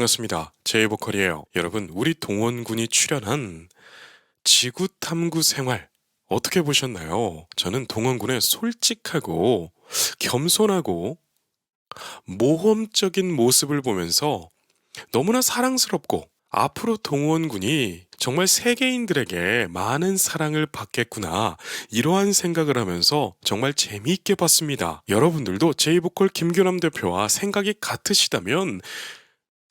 반갑습니다. 제이보컬이에요. 여러분, 우리 동원군이 출연한 지구 탐구 생활 어떻게 보셨나요? 저는 동원군의 솔직하고 겸손하고 모험적인 모습을 보면서 너무나 사랑스럽고 앞으로 동원군이 정말 세계인들에게 많은 사랑을 받겠구나 이러한 생각을 하면서 정말 재미있게 봤습니다. 여러분들도 제이보컬 김규남 대표와 생각이 같으시다면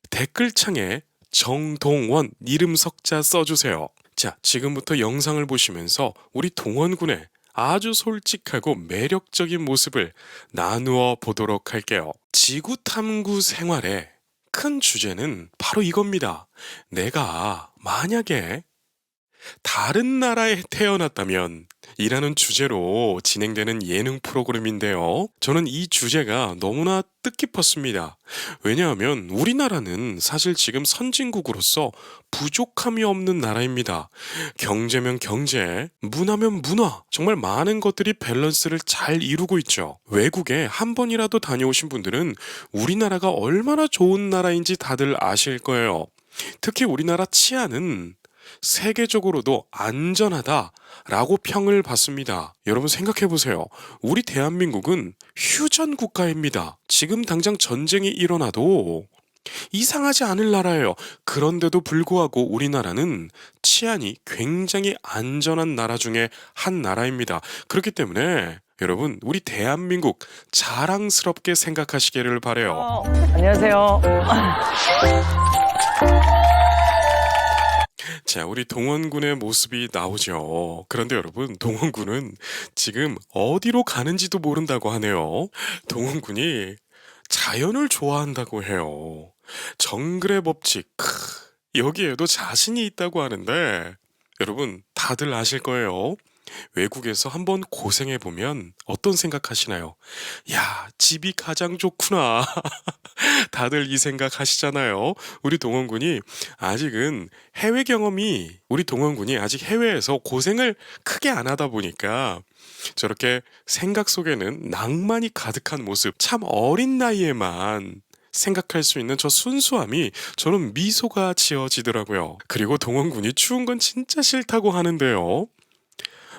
댓글창에 정동원 이름 석자 써주세요. 자, 지금부터 영상을 보시면서 우리 동원군의 아주 솔직하고 매력적인 모습을 나누어 보도록 할게요. 지구 탐구 생활의 큰 주제는 바로 이겁니다. 내가 만약에 다른 나라에 태어났다면 이라는 주제로 진행되는 예능 프로그램인데요. 저는 이 주제가 너무나 뜻깊었습니다. 왜냐하면 우리나라는 사실 지금 선진국으로서 부족함이 없는 나라입니다. 경제면 경제, 문화면 문화, 정말 많은 것들이 밸런스를 잘 이루고 있죠. 외국에 한 번이라도 다녀오신 분들은 우리나라가 얼마나 좋은 나라인지 다들 아실 거예요. 특히 우리나라 치안은 세계적으로도 안전하다라고 평을 받습니다. 여러분 생각해보세요. 우리 대한민국은 휴전 국가입니다. 지금 당장 전쟁이 일어나도 이상하지 않을 나라예요. 그런데도 불구하고 우리나라는 치안이 굉장히 안전한 나라 중에 한 나라입니다. 그렇기 때문에 여러분 우리 대한민국 자랑스럽게 생각하시기를 바라요. 안녕하세요. 자, 우리 동원군의 모습이 나오죠. 그런데 여러분, 동원군은 지금 어디로 가는지도 모른다고 하네요. 동원군이 자연을 좋아한다고 해요. 정글의 법칙, 여기에도 자신이 있다고 하는데, 여러분, 다들 아실 거예요. 외국에서 한번 고생해보면 어떤 생각하시나요? 야, 집이 가장 좋구나. 다들 이 생각 하시잖아요. 우리 동원군이 우리 동원군이 아직 해외에서 고생을 크게 안 하다 보니까 저렇게 생각 속에는 낭만이 가득한 모습, 참 어린 나이에만 생각할 수 있는 저 순수함이 저는 미소가 지어지더라고요. 그리고 동원군이 추운 건 진짜 싫다고 하는데요.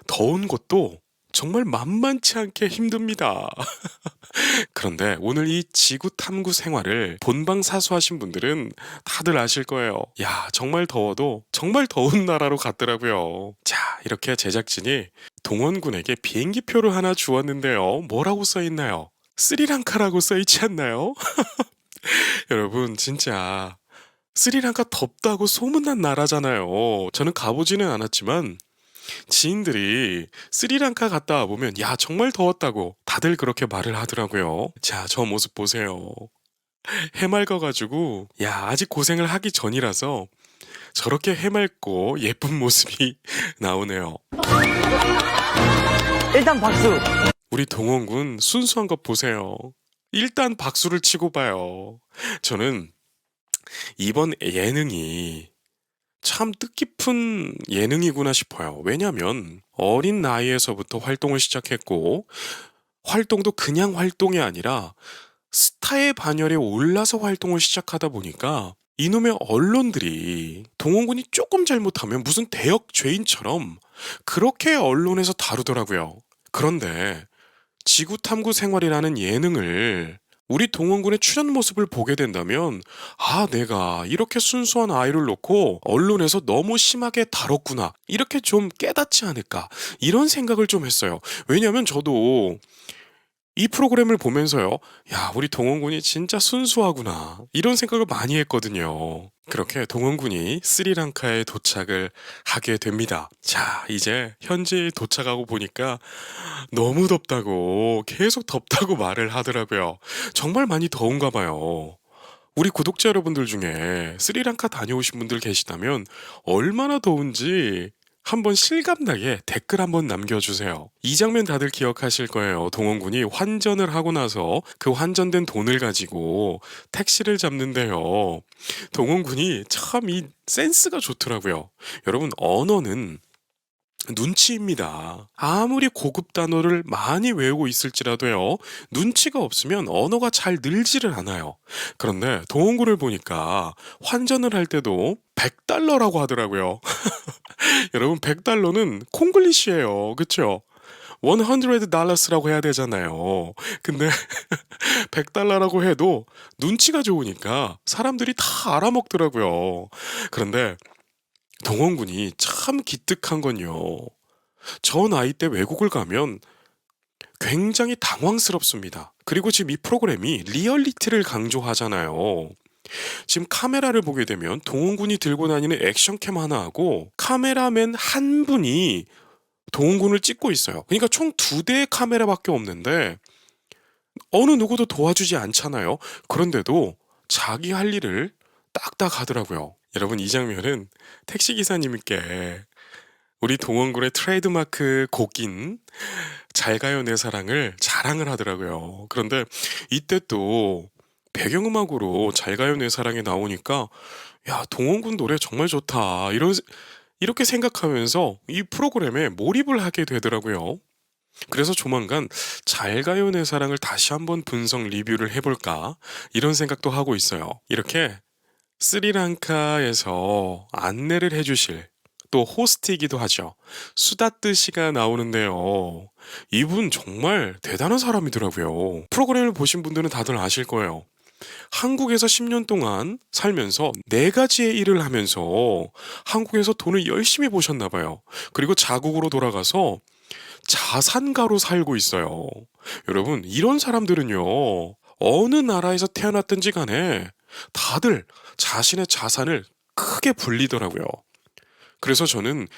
더운 것도 정말 만만치 않게 힘듭니다. 그런데 오늘 이 지구 탐구 생활을 본방사수하신 분들은 다들 아실 거예요. 야, 정말 더워도 정말 더운 나라로 갔더라고요. 자, 이렇게 제작진이 동원군에게 비행기표를 하나 주었는데요. 뭐라고 써있나요? 스리랑카라고 써있지 않나요? 여러분, 진짜 스리랑카 덥다고 소문난 나라잖아요. 저는 가보지는 않았지만 지인들이 스리랑카 갔다 와보면 야 정말 더웠다고 다들 그렇게 말을 하더라고요. 자, 저 모습 보세요. 해맑아가지고 야 아직 고생을 하기 전이라서 저렇게 해맑고 예쁜 모습이 나오네요. 일단 박수. 우리 동원군 순수한 것 보세요. 일단 박수를 치고 봐요. 저는 이번 예능이 참 뜻깊은 예능이구나 싶어요. 왜냐하면 어린 나이에서부터 활동을 시작했고 활동도 그냥 활동이 아니라 스타의 반열에 올라서 활동을 시작하다 보니까 이놈의 언론들이 동원군이 조금 잘못하면 무슨 대역 죄인처럼 그렇게 언론에서 다루더라고요. 그런데 지구탐구 생활이라는 예능을 우리 동원군의 출연 모습을 보게 된다면 아 내가 이렇게 순수한 아이를 놓고 언론에서 너무 심하게 다뤘구나 이렇게 좀 깨닫지 않을까 이런 생각을 좀 했어요. 왜냐하면 저도 이 프로그램을 보면서요 야 우리 동원군이 진짜 순수하구나 이런 생각을 많이 했거든요. 그렇게 동원군이 스리랑카에 도착을 하게 됩니다. 자 이제 현지에 도착하고 보니까 너무 덥다고 계속 덥다고 말을 하더라고요. 정말 많이 더운가 봐요. 우리 구독자 여러분들 중에 스리랑카 다녀오신 분들 계시다면 얼마나 더운지 한번 실감나게 댓글 한번 남겨주세요. 이 장면 다들 기억하실 거예요. 동원군이 환전을 하고 나서 그 환전된 돈을 가지고 택시를 잡는데요. 동원군이 참 이 센스가 좋더라고요. 여러분 언어는 눈치입니다. 아무리 고급 단어를 많이 외우고 있을지라도요, 눈치가 없으면 언어가 잘 늘지를 않아요. 그런데 동원군을 보니까 환전을 할 때도 100달러라고 하더라고요. 여러분, 100달러는 콩글리시예요. 그쵸? 100달러스라고 해야 되잖아요. 근데 100달러라고 해도 눈치가 좋으니까 사람들이 다 알아먹더라고요. 그런데 동원군이 참 기특한 건요, 저 나이 때 외국을 가면 굉장히 당황스럽습니다. 그리고 지금 이 프로그램이 리얼리티를 강조하잖아요. 지금 카메라를 보게 되면 동원군이 들고 다니는 액션캠 하나하고 카메라맨 한 분이 동원군을 찍고 있어요. 그러니까 총 2대의 카메라밖에 없는데 어느 누구도 도와주지 않잖아요. 그런데도 자기 할 일을 딱딱 하더라고요. 여러분, 이 장면은 택시기사님께 우리 동원군의 트레이드마크 곡인 잘 가요 내 사랑을 자랑을 하더라고요. 그런데 이때 또 배경음악으로 잘 가요 내 사랑이 나오니까, 야, 동원군 노래 정말 좋다, 이렇게 생각하면서 이 프로그램에 몰입을 하게 되더라고요. 그래서 조만간 잘 가요 내 사랑을 다시 한번 분석 리뷰를 해볼까, 이런 생각도 하고 있어요. 이렇게 스리랑카에서 안내를 해주실, 또 호스트이기도 하죠, 수다뜨 씨가 나오는데요. 이분 정말 대단한 사람이더라고요. 프로그램을 보신 분들은 다들 아실 거예요. 한국에서 10년 동안 살면서 4가지의 일을 하면서 한국에서 돈을 열심히 버셨나 봐요. 그리고 자국으로 돌아가서 자산가로 살고 있어요. 여러분, 이런 사람들은요, 어느 나라에서 태어났든지 간에 다들 자신의 자산을 크게 불리더라고요. 그래서 저는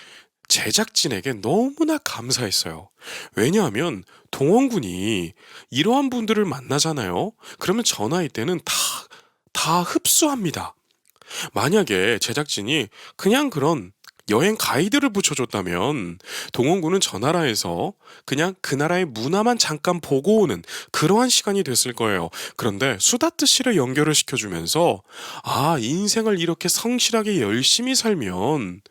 제작진에게 너무나 감사했어요. 왜냐하면 동원군이 이러한 분들을 만나잖아요. 그러면 저 나이 때는 다 흡수합니다. 만약에 제작진이 그냥 그런 여행 가이드를 붙여줬다면 동원군은 저 나라에서 그냥 그 나라의 문화만 잠깐 보고 오는 그러한 시간이 됐을 거예요. 그런데 수다트 씨를 연결을 시켜주면서, 아, 인생을 이렇게 성실하게 열심히 살면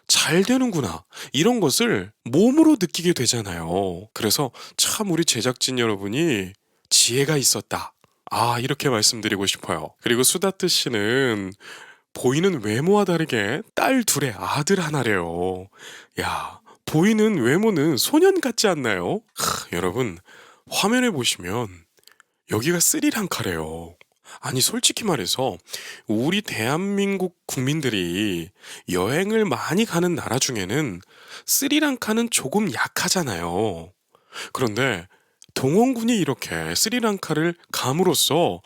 잘 되는구나, 이런 것을 몸으로 느끼게 되잖아요. 그래서 참 우리 제작진 여러분이 지혜가 있었다, 이렇게 말씀드리고 싶어요. 그리고 수다트 씨는 보이는 외모와 다르게 딸 둘에 아들 하나래요. 야, 보이는 외모는 소년 같지 않나요? 여러분, 화면에 보시면 여기가 스리랑카래요. 아니, 솔직히 말해서 우리 대한민국 국민들이 여행을 많이 가는 나라 중에는 스리랑카는 조금 약하잖아요. 그런데 동원군이 이렇게 스리랑카를 감으로써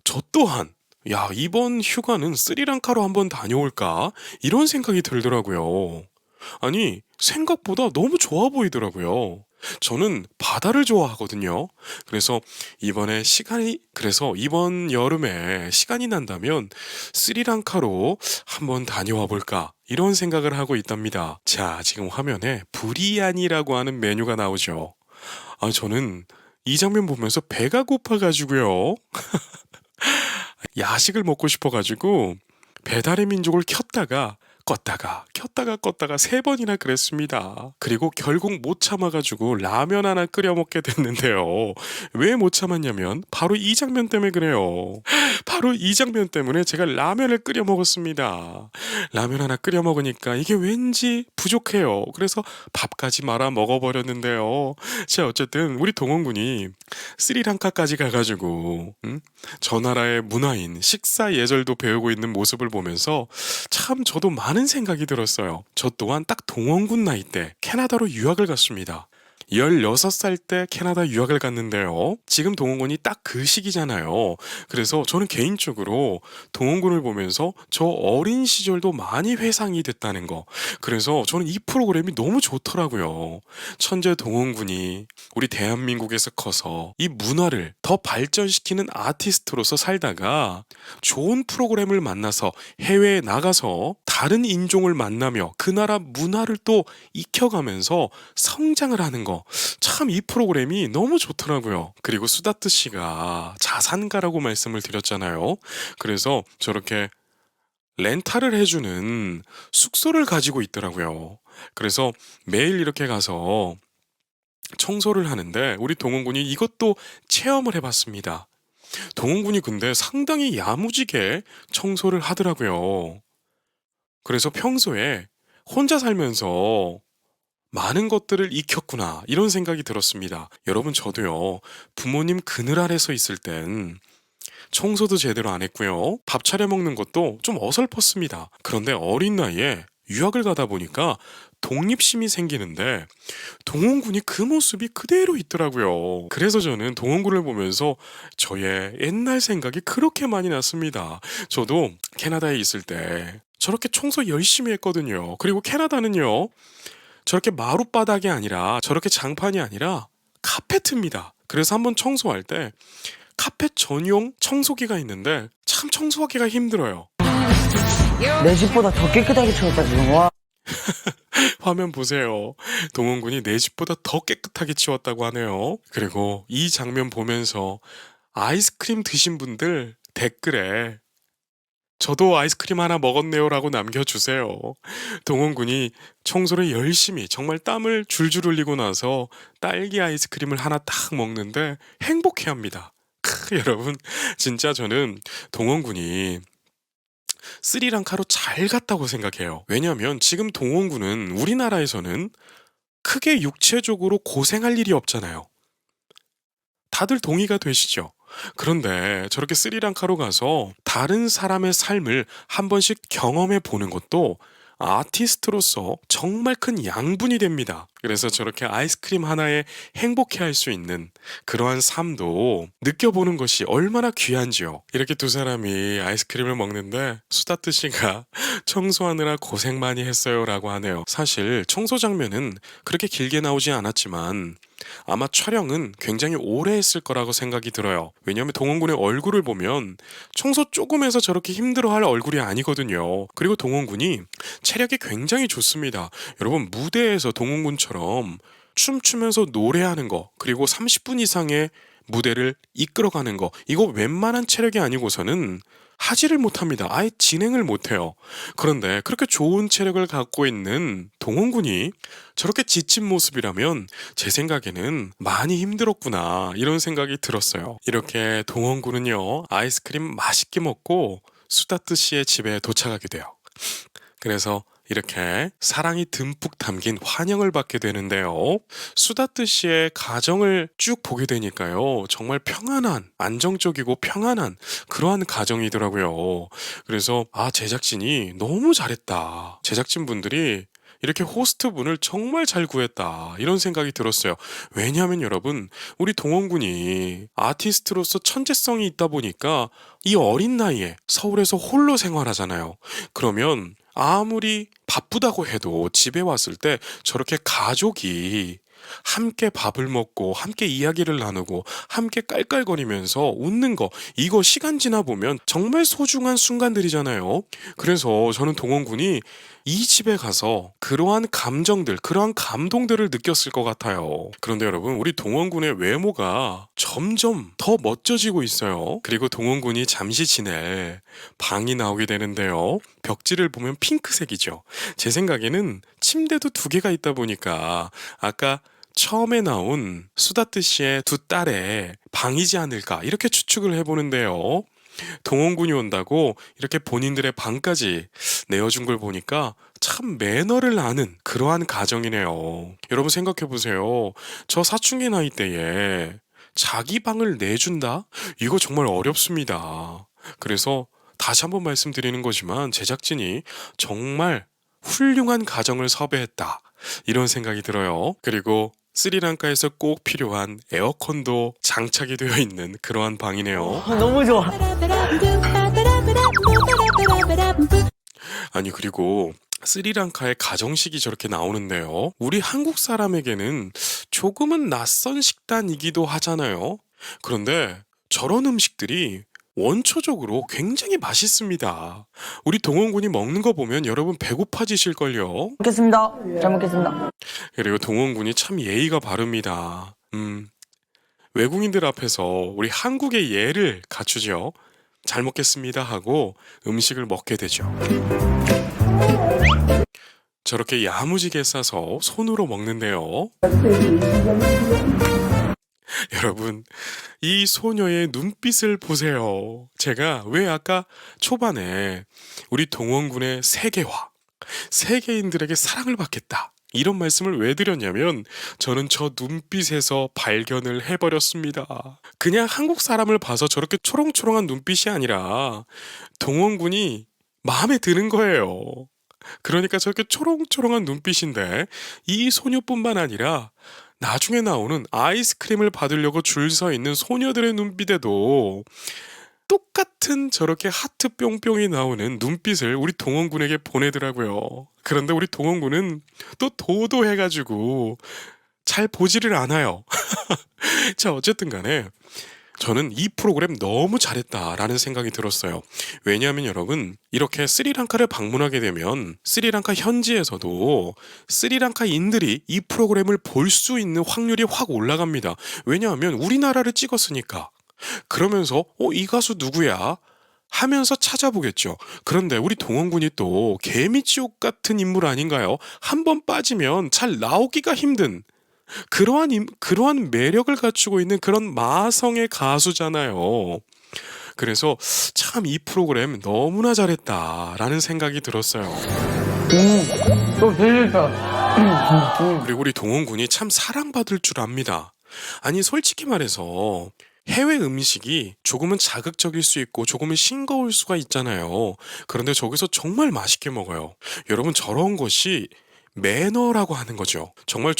저 또한, 야, 이번 휴가는 스리랑카로 한번 다녀올까, 이런 생각이 들더라고요. 아니, 생각보다 너무 좋아 보이더라고요. 저는 바다를 좋아하거든요. 그래서 이번 여름에 시간이 난다면 스리랑카로 한번 다녀와 볼까, 이런 생각을 하고 있답니다. 자, 지금 화면에 브리아니라고 하는 메뉴가 나오죠. 저는 이 장면 보면서 배가 고파가지고요, 야식을 먹고 싶어가지고 배달의 민족을 켰다가 껐다가 3번이나 그랬습니다. 그리고 결국 못 참아가지고 라면 하나 끓여 먹게 됐는데요. 왜 못 참았냐면 바로 이 장면 때문에 그래요. 바로 이 장면 때문에 제가 라면을 끓여 먹었습니다. 라면 하나 끓여 먹으니까 이게 왠지 부족해요. 그래서 밥까지 말아 먹어버렸는데요. 자, 어쨌든 우리 동원군이 스리랑카까지 가가지고 저 나라의 문화인 식사 예절도 배우고 있는 모습을 보면서 참 저도 많은 생각이 들었어요. 저 또한 딱 동원군 나이 때 캐나다로 유학을 갔습니다. 16살 때 캐나다 유학을 갔는데요. 지금 동원군이 딱 그 시기잖아요. 그래서 저는 개인적으로 동원군을 보면서 저 어린 시절도 많이 회상이 됐다는 거. 그래서 저는 이 프로그램이 너무 좋더라고요. 천재 동원군이 우리 대한민국에서 커서 이 문화를 더 발전시키는 아티스트로서 살다가 좋은 프로그램을 만나서 해외에 나가서 다른 인종을 만나며 그 나라 문화를 또 익혀가면서 성장을 하는 거, 참 이 프로그램이 너무 좋더라고요. 그리고 수다트 씨가 자산가라고 말씀을 드렸잖아요. 그래서 저렇게 렌탈을 해주는 숙소를 가지고 있더라고요. 그래서 매일 이렇게 가서 청소를 하는데 우리 동원군이 이것도 체험을 해봤습니다. 동원군이 근데 상당히 야무지게 청소를 하더라고요. 그래서 평소에 혼자 살면서 많은 것들을 익혔구나 이런 생각이 들었습니다. 여러분 저도요 부모님 그늘 아래서 있을 땐 청소도 제대로 안 했고요. 밥 차려 먹는 것도 좀 어설펐습니다. 그런데 어린 나이에 유학을 가다 보니까 독립심이 생기는데 동원군이 그 모습이 그대로 있더라고요. 그래서 저는 동원군을 보면서 저의 옛날 생각이 그렇게 많이 났습니다. 저도 캐나다에 있을 때 저렇게 청소 열심히 했거든요. 그리고 캐나다는요, 저렇게 마룻바닥이 아니라 저렇게 장판이 아니라 카페트입니다. 그래서 한번 청소할 때 카펫 전용 청소기가 있는데 참 청소하기가 힘들어요. 내 집보다 더 깨끗하게 치웠다 지금. 와. 화면 보세요. 동원군이 내 집보다 더 깨끗하게 치웠다고 하네요. 그리고 이 장면 보면서 아이스크림 드신 분들 댓글에 저도 아이스크림 하나 먹었네요 라고 남겨주세요. 동원군이 청소를 열심히 정말 땀을 줄줄 흘리고 나서 딸기 아이스크림을 하나 딱 먹는데 행복해합니다. 여러분 진짜 저는 동원군이 스리랑카로 잘 갔다고 생각해요. 왜냐하면 지금 동원군은 우리나라에서는 크게 육체적으로 고생할 일이 없잖아요. 다들 동의가 되시죠? 그런데 저렇게 스리랑카로 가서 다른 사람의 삶을 한 번씩 경험해 보는 것도 아티스트로서 정말 큰 양분이 됩니다. 그래서 저렇게 아이스크림 하나에 행복해 할 수 있는 그러한 삶도 느껴보는 것이 얼마나 귀한지요. 이렇게 두 사람이 아이스크림을 먹는데 수다트 씨가 청소하느라 고생 많이 했어요 라고 하네요. 사실 청소 장면은 그렇게 길게 나오지 않았지만 아마 촬영은 굉장히 오래 했을 거라고 생각이 들어요. 왜냐하면 동원군의 얼굴을 보면 청소 조금 해서 저렇게 힘들어할 얼굴이 아니거든요. 그리고 동원군이 체력이 굉장히 좋습니다. 여러분 무대에서 동원군처럼 춤추면서 노래하는 거 그리고 30분 이상의 무대를 이끌어가는 거 이거 웬만한 체력이 아니고서는 하지를 못합니다. 아예 진행을 못해요. 그런데 그렇게 좋은 체력을 갖고 있는 동원군이 저렇게 지친 모습이라면 제 생각에는 많이 힘들었구나 이런 생각이 들었어요. 이렇게 동원군은요 아이스크림 맛있게 먹고 수다트 씨의 집에 도착하게 돼요. 그래서 이렇게 사랑이 듬뿍 담긴 환영을 받게 되는데요. 수다트 씨의 가정을 쭉 보게 되니까요. 정말 평안한, 안정적이고 평안한 그러한 가정이더라고요. 그래서 제작진이 너무 잘했다. 제작진 분들이 이렇게 호스트 분을 정말 잘 구했다 이런 생각이 들었어요. 왜냐하면 여러분 우리 동원군이 아티스트로서 천재성이 있다 보니까 이 어린 나이에 서울에서 홀로 생활하잖아요. 그러면 아무리 바쁘다고 해도 집에 왔을 때 저렇게 가족이 함께 밥을 먹고 함께 이야기를 나누고 함께 깔깔거리면서 웃는 거 이거 시간 지나 보면 정말 소중한 순간들이잖아요. 그래서 저는 동원군이 이 집에 가서 그러한 감정들 그러한 감동들을 느꼈을 것 같아요. 그런데 여러분 우리 동원군의 외모가 점점 더 멋져지고 있어요. 그리고 동원군이 잠시 지낼 방이 나오게 되는데요. 벽지를 보면 핑크색이죠. 제 생각에는 침대도 두 개가 있다 보니까 아까 처음에 나온 수다트 씨의 두 딸의 방이지 않을까 이렇게 추측을 해보는데요. 동원군이 온다고 이렇게 본인들의 방까지 내어준 걸 보니까 참 매너를 아는 그러한 가정이네요. 여러분 생각해보세요. 저 사춘기 나이 때에 자기 방을 내준다? 이거 정말 어렵습니다. 그래서 다시 한번 말씀드리는 거지만 제작진이 정말 훌륭한 가정을 섭외했다. 이런 생각이 들어요. 그리고 스리랑카에서 꼭 필요한 에어컨도 장착이 되어 있는 그러한 방이네요. 너무 좋아. 아니 그리고 스리랑카의 가정식이 저렇게 나오는데요. 우리 한국 사람에게는 조금은 낯선 식단이기도 하잖아요. 그런데 저런 음식들이 원초적으로 굉장히 맛있습니다. 우리 동원군이 먹는 거 보면 여러분 배고파지실걸요. 먹겠습니다. 잘 먹겠습니다. 그리고 동원군이 참 예의가 바릅니다. 외국인들 앞에서 우리 한국의 예를 갖추죠. 잘 먹겠습니다 하고 음식을 먹게 되죠. 저렇게 야무지게 싸서 손으로 먹는데요. 여러분, 이 소녀의 눈빛을 보세요. 제가 왜 아까 초반에 우리 동원군의 세계화, 세계인들에게 사랑을 받겠다, 이런 말씀을 왜 드렸냐면 저는 저 눈빛에서 발견을 해버렸습니다. 그냥 한국 사람을 봐서 저렇게 초롱초롱한 눈빛이 아니라 동원군이 마음에 드는 거예요. 그러니까 저렇게 초롱초롱한 눈빛인데 이 소녀뿐만 아니라 나중에 나오는 아이스크림을 받으려고 줄 서 있는 소녀들의 눈빛에도 똑같은 저렇게 하트 뿅뿅이 나오는 눈빛을 우리 동원군에게 보내더라고요. 그런데 우리 동원군은 또 도도해가지고 잘 보지를 않아요. 자, 어쨌든 간에 저는 이 프로그램 너무 잘했다라는 생각이 들었어요. 왜냐하면 여러분, 이렇게 스리랑카를 방문하게 되면 스리랑카 현지에서도 스리랑카인들이 이 프로그램을 볼 수 있는 확률이 확 올라갑니다. 왜냐하면 우리나라를 찍었으니까. 그러면서 이 가수 누구야? 하면서 찾아보겠죠. 그런데 우리 동원군이 또 개미지옥 같은 인물 아닌가요? 한 번 빠지면 잘 나오기가 힘든 그러한 매력을 갖추고 있는 그런 마성의 가수잖아요. 그래서 참 이 프로그램 너무나 잘했다라는 생각이 들었어요. 또 들리죠. 그리고 우리 동원군이 참 사랑받을 줄 압니다. 아니, 솔직히 말해서 해외 음식이 조금은 자극적일 수 있고 조금은 싱거울 수가 있잖아요. 그런데 저기서 정말 맛있게 먹어요. 여러분, 저런 것이 매너라고 하는 거죠. 정말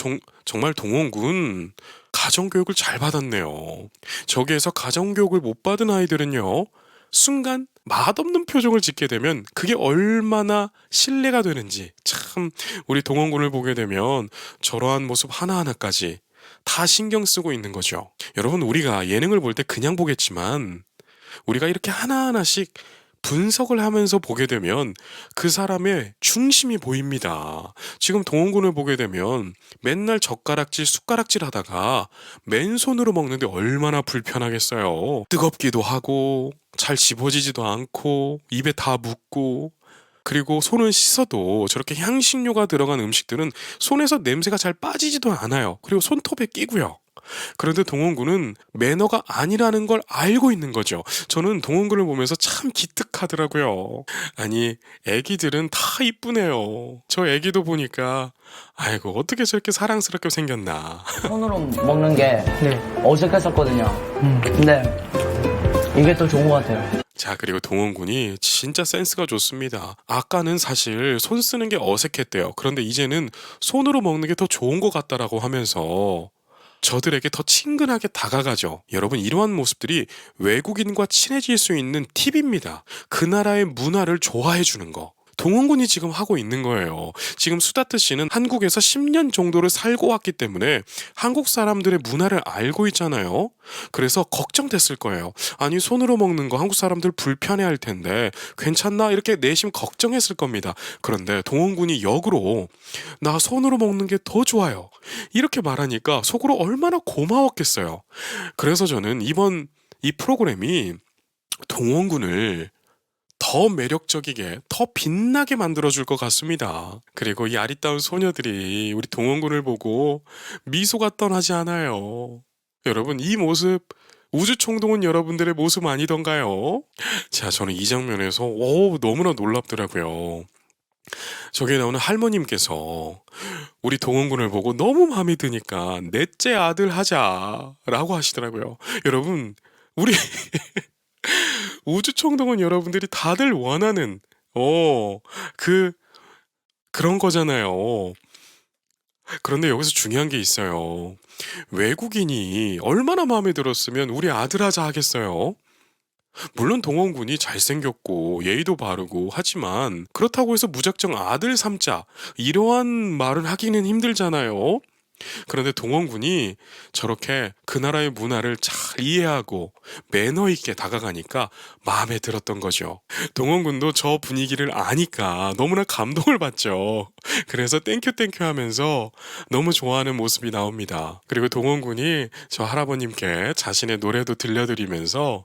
동원군 가정교육을 잘 받았네요. 저기에서 가정교육을 못 받은 아이들은요, 순간 맛없는 표정을 짓게 되면 그게 얼마나 신뢰가 되는지, 참 우리 동원군을 보게 되면 저러한 모습 하나하나까지 다 신경 쓰고 있는 거죠. 여러분, 우리가 예능을 볼 때 그냥 보겠지만 우리가 이렇게 하나하나씩 분석을 하면서 보게 되면 그 사람의 중심이 보입니다. 지금 동원군을 보게 되면 맨날 젓가락질, 숟가락질 하다가 맨손으로 먹는데 얼마나 불편하겠어요. 뜨겁기도 하고 잘 집어지지도 않고 입에 다 묻고, 그리고 손을 씻어도 저렇게 향신료가 들어간 음식들은 손에서 냄새가 잘 빠지지도 않아요. 그리고 손톱에 끼고요. 그런데 동원군은 매너가 아니라는 걸 알고 있는 거죠. 저는 동원군을 보면서 참 기특하더라고요. 아니, 애기들은 다 이쁘네요. 저 애기도 보니까 아이고, 어떻게 저렇게 사랑스럽게 생겼나. 손으로 먹는 게 어색했었거든요. 근데 이게 또 좋은 것 같아요. 자, 그리고 동원군이 진짜 센스가 좋습니다. 아까는 사실 손 쓰는 게 어색했대요. 그런데 이제는 손으로 먹는 게 더 좋은 것 같다라고 하면서 저들에게 더 친근하게 다가가죠. 여러분, 이러한 모습들이 외국인과 친해질 수 있는 팁입니다. 그 나라의 문화를 좋아해 주는 거. 동원군이 지금 하고 있는 거예요. 지금 수다트 씨는 한국에서 10년 정도를 살고 왔기 때문에 한국 사람들의 문화를 알고 있잖아요. 그래서 걱정됐을 거예요. 아니, 손으로 먹는 거 한국 사람들 불편해할 텐데 괜찮나? 이렇게 내심 걱정했을 겁니다. 그런데 동원군이 역으로 나 손으로 먹는 게 더 좋아요, 이렇게 말하니까 속으로 얼마나 고마웠겠어요. 그래서 저는 이번 이 프로그램이 동원군을 더 매력적이게, 더 빛나게 만들어줄 것 같습니다. 그리고 이 아리따운 소녀들이 우리 동원군을 보고 미소가 떠나지 않아요. 여러분, 이 모습 우주총동원 여러분들의 모습 아니던가요? 자, 저는 이 장면에서 너무나 놀랍더라고요. 저기에 나오는 할머님께서 우리 동원군을 보고 너무 마음에 드니까 넷째 아들 하자라고 하시더라고요. 여러분, 우리 우주총동원 여러분들이 다들 원하는 그런 거잖아요. 그런데 여기서 중요한 게 있어요. 외국인이 얼마나 마음에 들었으면 우리 아들 하자 하겠어요? 물론 동원군이 잘생겼고 예의도 바르고 하지만 그렇다고 해서 무작정 아들 삼자, 이러한 말을 하기는 힘들잖아요. 그런데 동원군이 저렇게 그 나라의 문화를 잘 이해하고 매너 있게 다가가니까 마음에 들었던 거죠. 동원군도 저 분위기를 아니까 너무나 감동을 받죠. 그래서 땡큐 하면서 너무 좋아하는 모습이 나옵니다. 그리고 동원군이 저 할아버님께 자신의 노래도 들려드리면서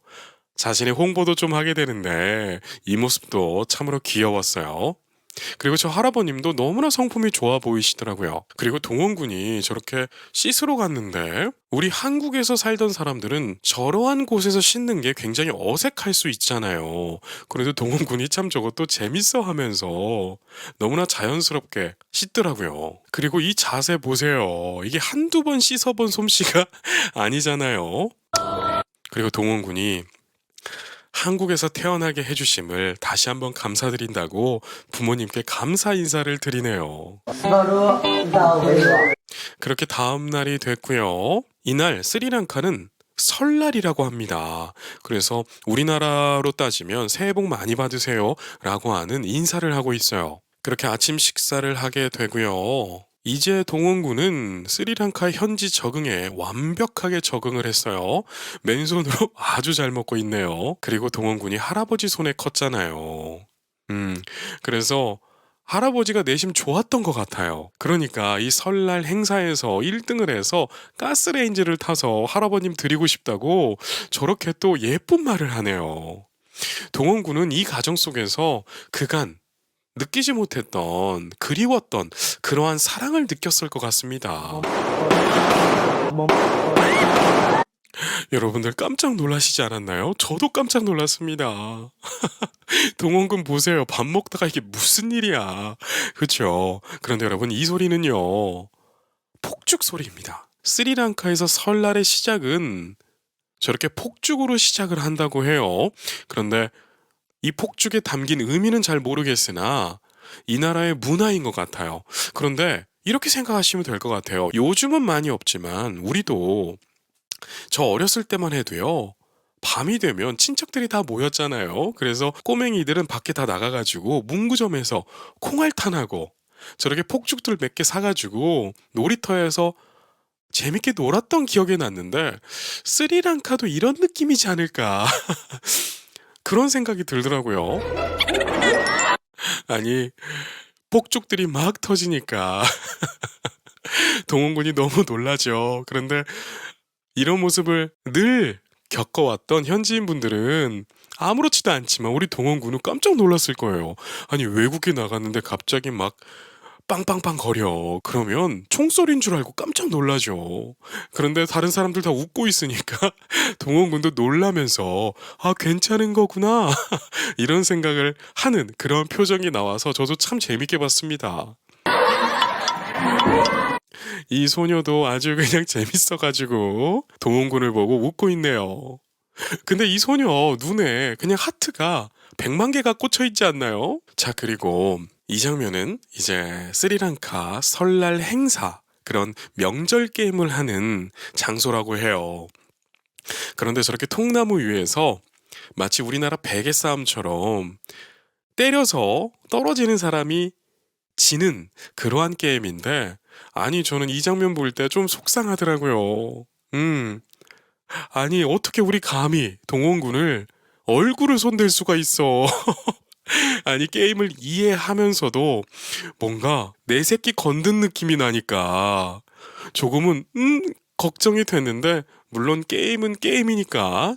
자신의 홍보도 좀 하게 되는데 이 모습도 참으로 귀여웠어요. 그리고 저 할아버님도 너무나 성품이 좋아 보이시더라고요. 그리고 동원군이 저렇게 씻으러 갔는데 우리 한국에서 살던 사람들은 저러한 곳에서 씻는 게 굉장히 어색할 수 있잖아요. 그래도 동원군이 참 저것도 재밌어 하면서 너무나 자연스럽게 씻더라고요. 그리고 이 자세 보세요. 이게 한두 번 씻어본 솜씨가 아니잖아요. 그리고 동원군이 한국에서 태어나게 해주심을 다시 한번 감사드린다고 부모님께 감사 인사를 드리네요. 그렇게 다음 날이 됐고요. 이날 스리랑카는 설날이라고 합니다. 그래서 우리나라로 따지면 새해 복 많이 받으세요 라고 하는 인사를 하고 있어요. 그렇게 아침 식사를 하게 되고요. 이제 동원군은 스리랑카 현지 적응에 완벽하게 적응을 했어요. 맨손으로 아주 잘 먹고 있네요. 그리고 동원군이 할아버지 손에 컸잖아요. 그래서 할아버지가 내심 좋았던 것 같아요. 그러니까 이 설날 행사에서 1등을 해서 가스레인지를 타서 할아버님 드리고 싶다고 저렇게 또 예쁜 말을 하네요. 동원군은 이 가정 속에서 그간 느끼지 못했던, 그리웠던 그러한 사랑을 느꼈을 것 같습니다. 여러분들 깜짝 놀라시지 않았나요? 저도 깜짝 놀랐습니다. 동원군 보세요. 밥 먹다가 이게 무슨 일이야. 그렇죠? 그런데 여러분 이 소리는요. 폭죽 소리입니다. 스리랑카에서 설날의 시작은 저렇게 폭죽으로 시작을 한다고 해요. 그런데 이 폭죽에 담긴 의미는 잘 모르겠으나 이 나라의 문화인 것 같아요. 그런데 이렇게 생각하시면 될 것 같아요. 요즘은 많이 없지만 우리도 저 어렸을 때만 해도요. 밤이 되면 친척들이 다 모였잖아요. 그래서 꼬맹이들은 밖에 다 나가가지고 문구점에서 콩알탄하고 저렇게 폭죽들 몇 개 사가지고 놀이터에서 재밌게 놀았던 기억이 났는데 스리랑카도 이런 느낌이지 않을까 그런 생각이 들더라고요. 아니 폭죽들이 막 터지니까 동원군이 너무 놀라죠. 그런데 이런 모습을 늘 겪어왔던 현지인분들은 아무렇지도 않지만 우리 동원군은 깜짝 놀랐을 거예요. 아니 외국에 나갔는데 갑자기 막 빵빵빵 거려. 그러면 총소리인 줄 알고 깜짝 놀라죠. 그런데 다른 사람들 다 웃고 있으니까 동원군도 놀라면서 아 괜찮은 거구나 이런 생각을 하는 그런 표정이 나와서 저도 참 재밌게 봤습니다. 이 소녀도 아주 그냥 재밌어가지고 동원군을 보고 웃고 있네요. 근데 이 소녀 눈에 그냥 하트가 100만 개가 꽂혀 있지 않나요? 자, 그리고 이 장면은 이제 스리랑카 설날 행사, 그런 명절 게임을 하는 장소라고 해요. 그런데 저렇게 통나무 위에서 마치 우리나라 베개 싸움처럼 때려서 떨어지는 사람이 지는 그러한 게임인데, 아니 저는 이 장면 볼 때 좀 속상하더라고요. 아니 어떻게 우리 감히 동원군을 얼굴을 손댈 수가 있어. 아니 게임을 이해하면서도 뭔가 내 새끼 건든 느낌이 나니까 조금은 걱정이 됐는데, 물론 게임은 게임이니까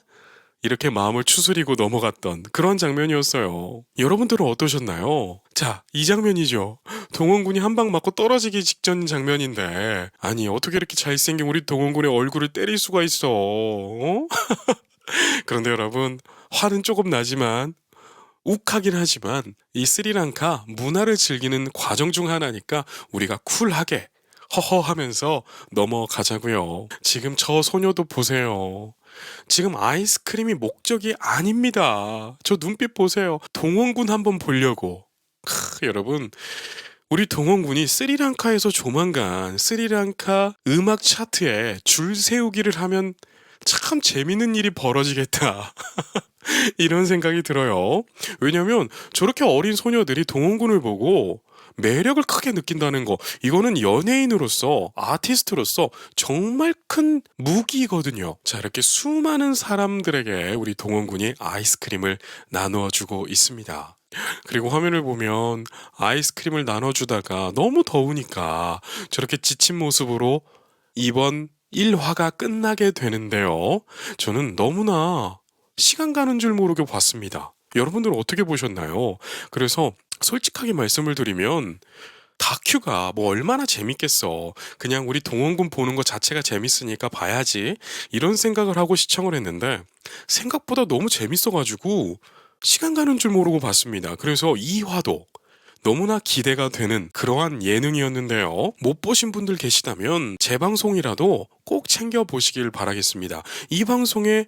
이렇게 마음을 추스리고 넘어갔던 그런 장면이었어요. 여러분들은 어떠셨나요? 자, 이 장면이죠. 동원군이 한 방 맞고 떨어지기 직전 장면인데, 아니 어떻게 이렇게 잘생긴 우리 동원군의 얼굴을 때릴 수가 있어? 어? 그런데 여러분 화는 조금 나지만 욱하긴 하지만 이 스리랑카 문화를 즐기는 과정 중 하나니까 우리가 쿨하게 허허하면서 넘어가자고요. 지금 저 소녀도 보세요. 지금 아이스크림이 목적이 아닙니다. 저 눈빛 보세요. 동원군 한번 보려고. 여러분 우리 동원군이 스리랑카에서 조만간 스리랑카 음악 차트에 줄 세우기를 하면 참 재밌는 일이 벌어지겠다. 이런 생각이 들어요. 왜냐면 저렇게 어린 소녀들이 동원군을 보고 매력을 크게 느낀다는 거, 이거는 연예인으로서, 아티스트로서 정말 큰 무기거든요. 자, 이렇게 수많은 사람들에게 우리 동원군이 아이스크림을 나누어주고 있습니다. 그리고 화면을 보면 아이스크림을 나눠주다가 너무 더우니까 저렇게 지친 모습으로 이번 1화가 끝나게 되는데요. 저는 너무나 시간 가는 줄 모르게 봤습니다. 여러분들은 어떻게 보셨나요? 그래서 솔직하게 말씀을 드리면 다큐가 뭐 얼마나 재밌겠어. 그냥 우리 동원군 보는 것 자체가 재밌으니까 봐야지. 이런 생각을 하고 시청을 했는데 생각보다 너무 재밌어가지고 시간 가는 줄 모르고 봤습니다. 그래서 2화도 너무나 기대가 되는 그러한 예능이었는데요. 못 보신 분들 계시다면 재방송이라도 꼭 챙겨보시길 바라겠습니다. 이 방송의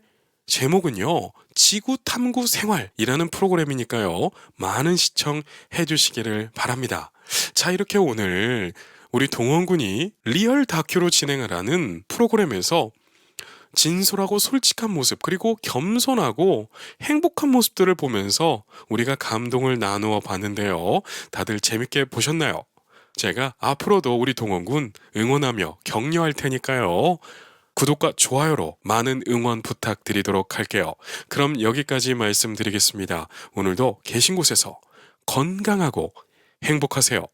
제목은요, 지구 탐구 생활이라는 프로그램이니까요, 많은 시청해 주시기를 바랍니다. 자, 이렇게 오늘 우리 동원군이 리얼 다큐로 진행을 하는 프로그램에서 진솔하고 솔직한 모습, 그리고 겸손하고 행복한 모습들을 보면서 우리가 감동을 나누어 봤는데요. 다들 재밌게 보셨나요? 제가 앞으로도 우리 동원군 응원하며 격려할 테니까요. 구독과 좋아요로 많은 응원 부탁드리도록 할게요. 그럼 여기까지 말씀드리겠습니다. 오늘도 계신 곳에서 건강하고 행복하세요.